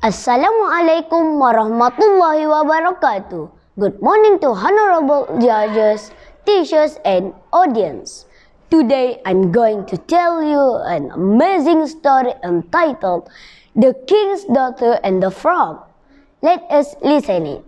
Assalamualaikum warahmatullahi wabarakatuh. Good morning to honorable judges, teachers and audience. Today I'm going to tell you an amazing story entitled The King's Daughter and the Frog. Let us listen it.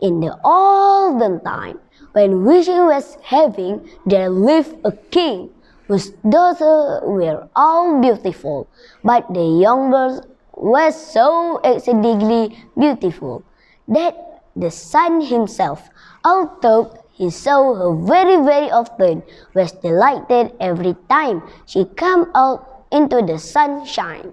In the olden time, when wishing was having, there lived a king whose daughters were all beautiful, but the youngest was so exceedingly beautiful that the son himself, although he saw her very often, was delighted every time she came out into the sunshine.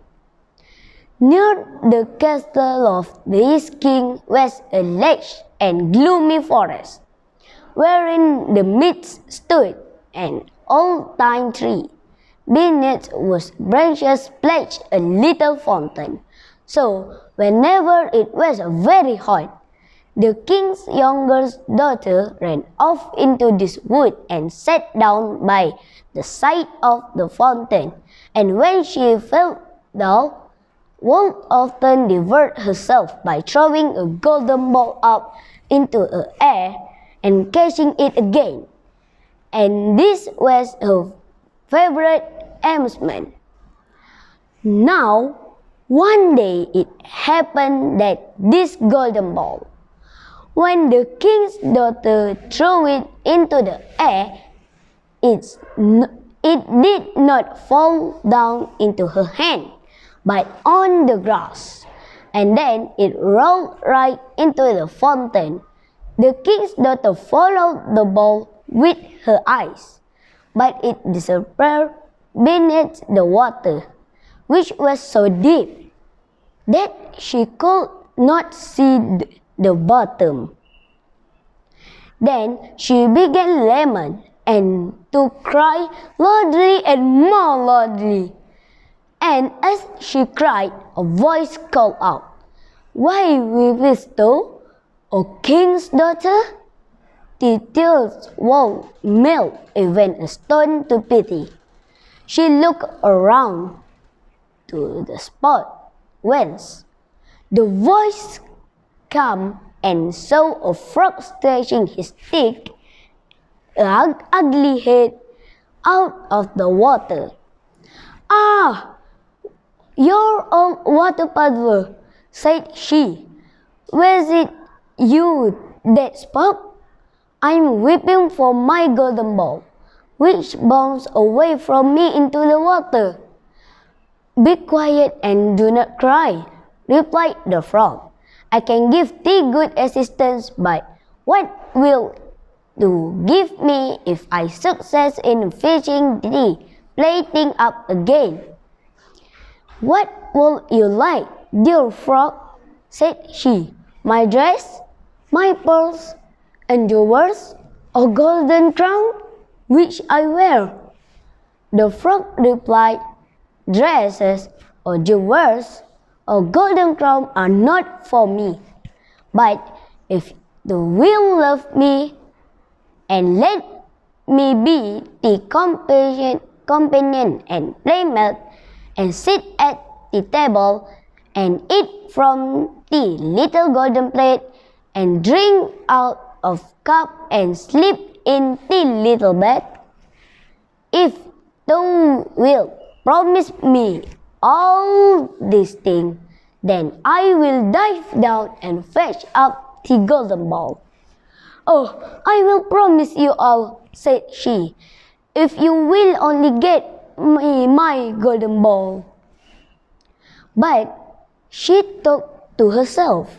Near the castle of this king was a large and gloomy forest, wherein the midst stood an old pine tree. Beneath whose branches played a little fountain. So, whenever it was very hot, the king's youngest daughter ran off into this wood and sat down by the side of the fountain. And when she felt dull, would often divert herself by throwing a golden ball up into the air and catching it again. And this was her favorite amusement. Now, one day it happened that this golden ball, when the king's daughter threw it into the air, it did not fall down into her hand, but on the grass, and then it rolled right into the fountain. The king's daughter followed the ball with her eyes, but it disappeared beneath the water, which was so deep that she could not see the bottom. Then she began lament and to cry loudly and more loudly. And as she cried, a voice called out, "Why weepest thou, O king's daughter?" The tears would melt even a stone to pity. She looked around to the spot whence the voice came and saw a frog stretching his thick, ugly head out of the water. "Ah, your old water puddler," said she. "Was it you that spoke? I'm weeping for my golden ball, which bounced away from me into the water." "Be quiet and do not cry," replied the frog. "I can give thee good assistance, but what will you give me if I succeed in fetching thee floating up again?" "What would you like, dear frog?" said she. "My dress, my pearls, and jewels, or golden crown, which I wear?" The frog replied, "Dresses, or jewels, or golden crown are not for me. But if thou wilt love me, and let me be the companion and playmate, and sit at the table, and eat from the little golden plate, and drink out of cup, and sleep in the little bed, if thou wilt promise me all these things, then I will dive down and fetch up the golden ball." "Oh, I will promise you all," said she, "if you will only get me my golden ball." But she thought to herself,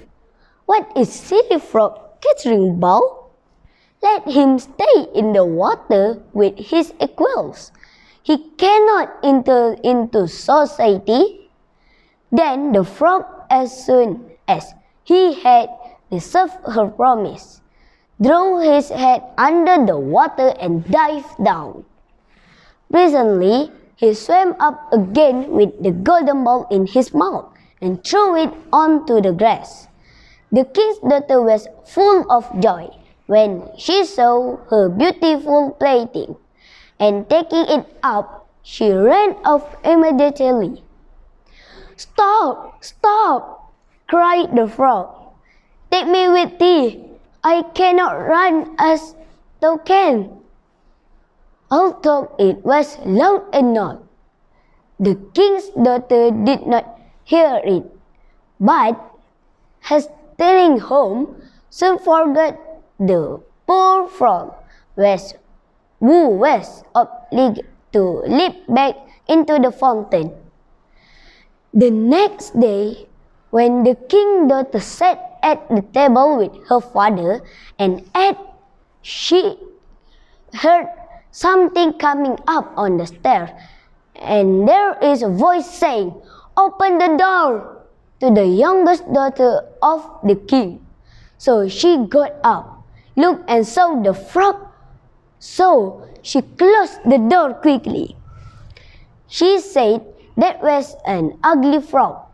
"What is silly frog catching ball? Let him stay in the water with his equals. He cannot enter into society." Then the frog, as soon as he had received her promise, drew his head under the water and dived down. Presently, he swam up again with the golden ball in his mouth and threw it onto the grass. The king's daughter was full of joy when she saw her beautiful plaything, and taking it up, she ran off immediately. "Stop! Stop!" cried the frog. "Take me with thee. I cannot run as thou can." Although it was loud enough, the king's daughter did not hear it, but hastening home, soon forgot the poor frog who was obliged to leap back into the fountain. The next day, when the king's daughter sat at the table with her father and ate, she heard something coming up on the stairs, and there is a voice saying, "Open the door," to the youngest daughter of the king. So she got up, looked and saw the frog, so she closed the door quickly. She said that was an ugly frog.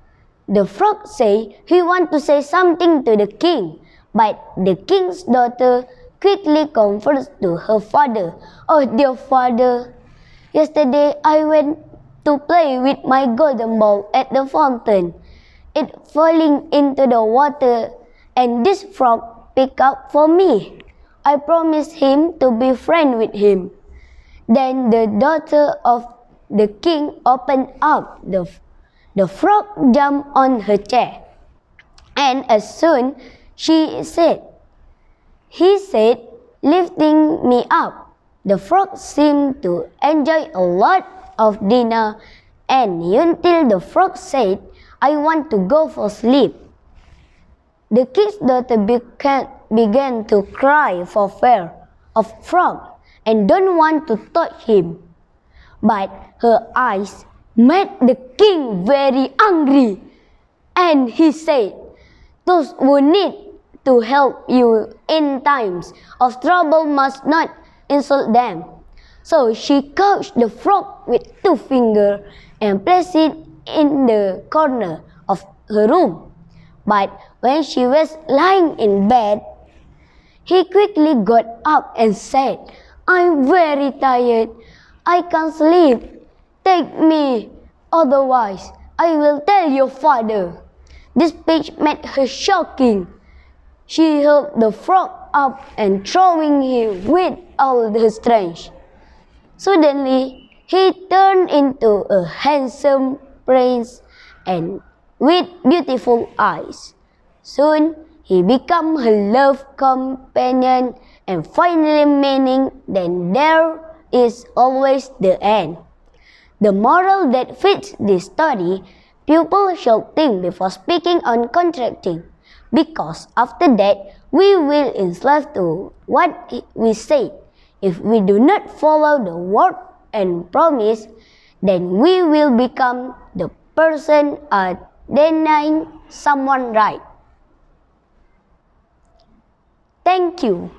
The frog said he wanted to say something to the king, but the king's daughter quickly confessed to her father, "Oh, dear father, yesterday I went to play with my golden ball at the fountain. It falling into the water, and this frog picked up for me. I promised him to be friend with him." Then the daughter of the king opened up the frog jumped on her chair, and as soon he said, lifting me up. The frog seemed to enjoy a lot of dinner, and until the frog said, "I want to go for sleep." The king's daughter began to cry for fear of frog and don't want to touch him. But her eyes made the king very angry, and he said, "Those who need to help you in times of trouble must not insult them." So she caught the frog with 2 fingers and placed it in the corner of her room. But when she was lying in bed, he quickly got up and said, "I'm very tired. I can't sleep. Take me, otherwise I will tell your father." This speech made her shocking. She held the frog up and throwing him with all her strength. Suddenly, he turned into a handsome prince and with beautiful eyes. Soon, he became her love companion, and finally meaning that there is always the end. The moral that fits this story: people should think before speaking or contracting, because after that we will enslave to what we say. If we do not follow the word and promise, then we will become the person denying someone right. Thank you.